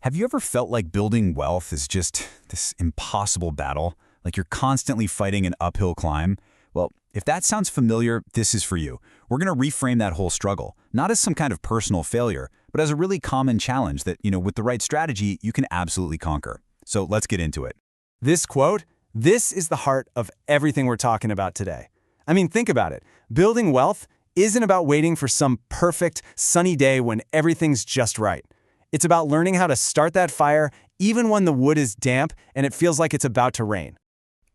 Have you ever felt like building wealth is just this impossible battle? Like you're constantly fighting an uphill climb? Well, if that sounds familiar, this is for you. We're going to reframe that whole struggle, not as some kind of personal failure, but as a really common challenge that, with the right strategy, you can absolutely conquer. So let's get into it. This quote, this is the heart of everything we're talking about today. I mean, think about it. Building wealth isn't about waiting for some perfect, sunny day when everything's just right. It's about learning how to start that fire even when the wood is damp and it feels like it's about to rain.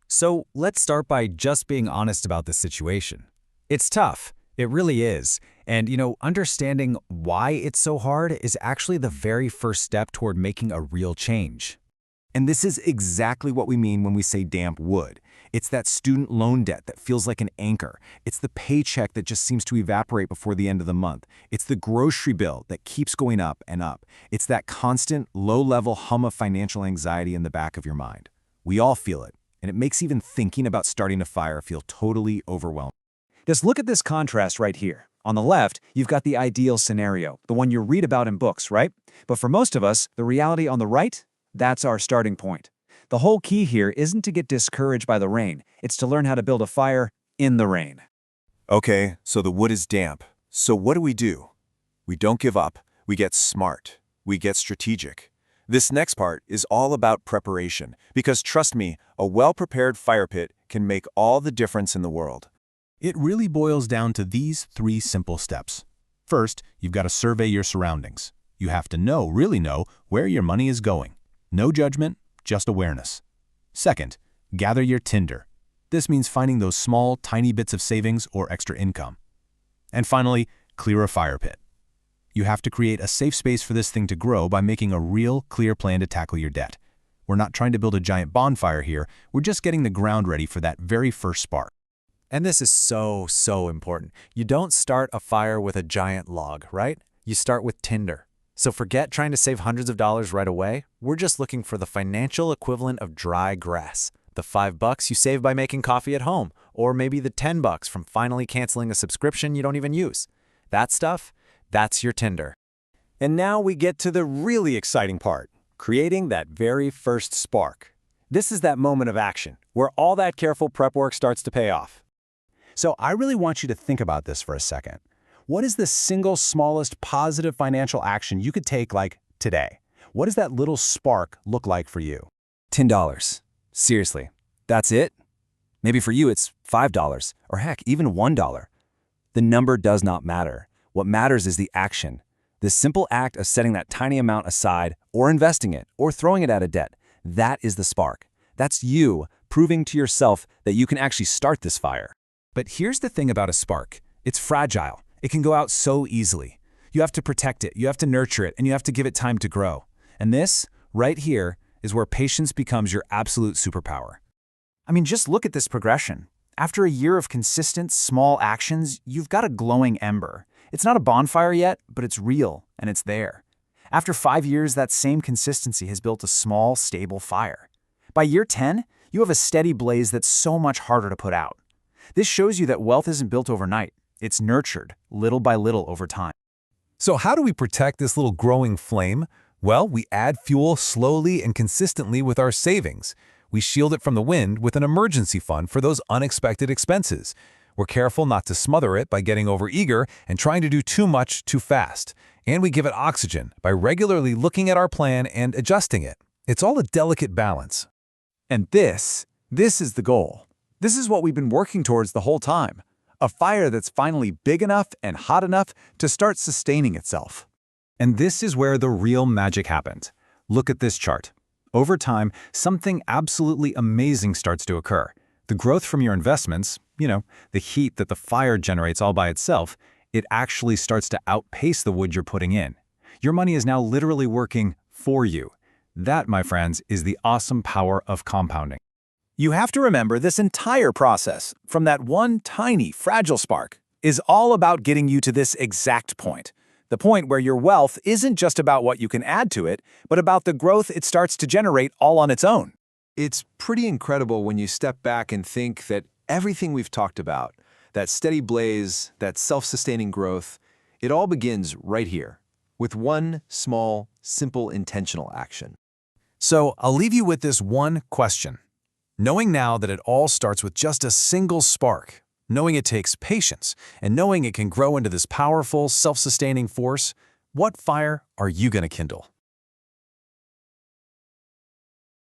So let's start by just being honest about the situation. It's tough. It really is. And, understanding why it's so hard is actually the very first step toward making a real change. And this is exactly what we mean when we say damp wood. It's that student loan debt that feels like an anchor. It's the paycheck that just seems to evaporate before the end of the month. It's the grocery bill that keeps going up and up. It's that constant, low-level hum of financial anxiety in the back of your mind. We all feel it, and it makes even thinking about starting a fire feel totally overwhelming. Just look at this contrast right here. On the left, you've got the ideal scenario, the one you read about in books, right? But for most of us, the reality on the right, that's our starting point. The whole key here isn't to get discouraged by the rain. It's to learn how to build a fire in the rain. Okay, so the wood is damp. So what do? We don't give up. We get smart. We get strategic. This next part is all about preparation, because trust me, a well-prepared fire pit can make all the difference in the world. It really boils down to these 3 simple steps. First, you've got to survey your surroundings. You have to really know, where your money is going. No judgment, just awareness. Second, gather your tinder. This means finding those small, tiny bits of savings or extra income. And finally, clear a fire pit. You have to create a safe space for this thing to grow by making a real, clear plan to tackle your debt. We're not trying to build a giant bonfire here. We're just getting the ground ready for that very first spark. And this is so important. You don't start a fire with a giant log, right? You start with tinder. So forget trying to save hundreds of dollars right away. We're just looking for the financial equivalent of dry grass. The $5 you save by making coffee at home, or maybe the $10 from finally canceling a subscription you don't even use. That stuff, that's your tinder. And now we get to the really exciting part, creating that very first spark. This is that moment of action, where all that careful prep work starts to pay off. So I really want you to think about this for a second. What is the single smallest positive financial action you could take like today? What does that little spark look like for you? $10. Seriously, that's it? Maybe for you it's $5, or heck, even $1. The number does not matter. What matters is the action. The simple act of setting that tiny amount aside, or investing it, or throwing it at a debt. That is the spark. That's you proving to yourself that you can actually start this fire. But here's the thing about a spark. It's fragile. It can go out so easily. You have to protect it, you have to nurture it, and you have to give it time to grow. And this, right here, is where patience becomes your absolute superpower. I mean, just look at this progression. After a year of consistent, small actions, you've got a glowing ember. It's not a bonfire yet, but it's real, and it's there. After 5 years, that same consistency has built a small, stable fire. By year 10, you have a steady blaze that's so much harder to put out. This shows you that wealth isn't built overnight. It's nurtured, little by little over time. So how do we protect this little growing flame? Well, we add fuel slowly and consistently with our savings. We shield it from the wind with an emergency fund for those unexpected expenses. We're careful not to smother it by getting overeager and trying to do too much too fast. And we give it oxygen by regularly looking at our plan and adjusting it. It's all a delicate balance. And this is the goal. This is what we've been working towards the whole time. A fire that's finally big enough and hot enough to start sustaining itself. And this is where the real magic happened. Look at this chart. Over time, something absolutely amazing starts to occur. The growth from your investments, the heat that the fire generates all by itself, it actually starts to outpace the wood you're putting in. Your money is now literally working for you. That, my friends, is the awesome power of compounding. You have to remember this entire process, from that one tiny, fragile spark, is all about getting you to this exact point. The point where your wealth isn't just about what you can add to it, but about the growth it starts to generate all on its own. It's pretty incredible when you step back and think that everything we've talked about, that steady blaze, that self-sustaining growth, it all begins right here, with one small, simple intentional action. So I'll leave you with this one question. Knowing now that it all starts with just a single spark, knowing it takes patience, and knowing it can grow into this powerful, self-sustaining force, what fire are you going to kindle?